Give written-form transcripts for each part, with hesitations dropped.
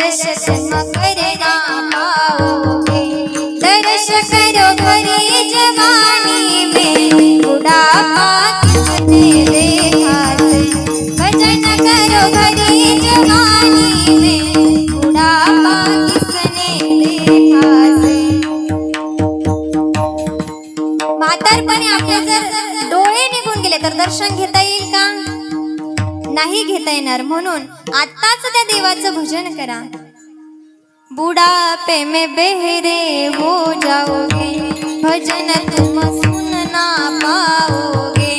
दर्श तुम करना पाओगे। दर्श करो भरी जवानी में, बुढ़ापा किसने देखा से। भजन करो भरी जवानी में, बुढ़ापा किसने देखा से। म्हातारपणी आपले जर डोळे निघून गेले तर दर्शन घेता येईल का? नाही घेता येणार। म्हणून आताच त्या देवाचं भजन करा। बुढ़ापे में बेहरे हो जाओगे, भजन तुम सुन ना पाओगे।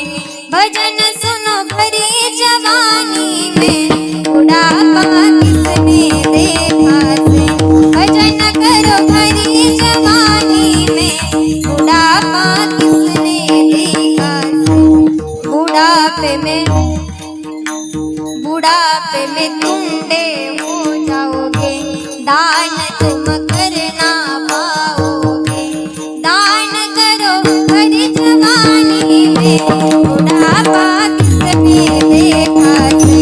भजन सुनो भरी जवानी में, बुढ़ापा किसने देखा से। भजन करो भरी जवानी में, बुढ़ापा किसने देखा से। बुढ़ापे में टुंडे हो जाओगे, दान तुम करना पाओगे। दान करो भरी जवानी में, बुढ़ापा किसने देखा से।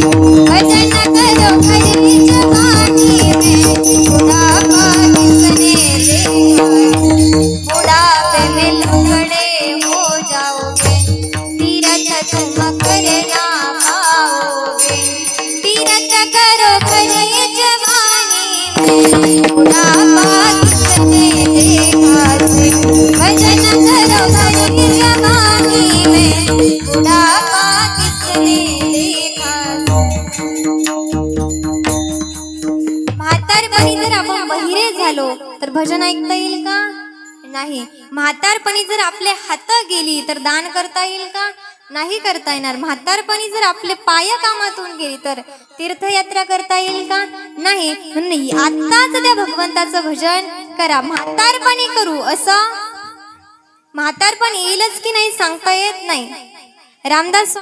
भजन करो भरी जवानी में, बुढ़ापा किसने देखा से। बुढ़ापे में लंगड़े हो जाओगे, तीरथ तुम करना पाओगे। तीरथ करो भरी जवानी में, बुढ़ापा किसने देखा से। भजन करो भरी जवानी में, बुढ़ापा किसने देखा से। म्हातारपणी जर आपण बहिरे झालो तर भजन ऐकता येईल का? नाही। म्हातारपणी जर आपले हात गेली तर दान करता येईल का? नाही करता येणार। म्हातारपणी जर आपले पाय कामातून गेली तर तीर्थयात्रा करता येईल का? नाही। म्हणून आत्ताच त्या भगवंताचं भजन करा। म्हातारपणी करू असं म्हातारपण येईलच की नाही सांगता येत नाही। रामदास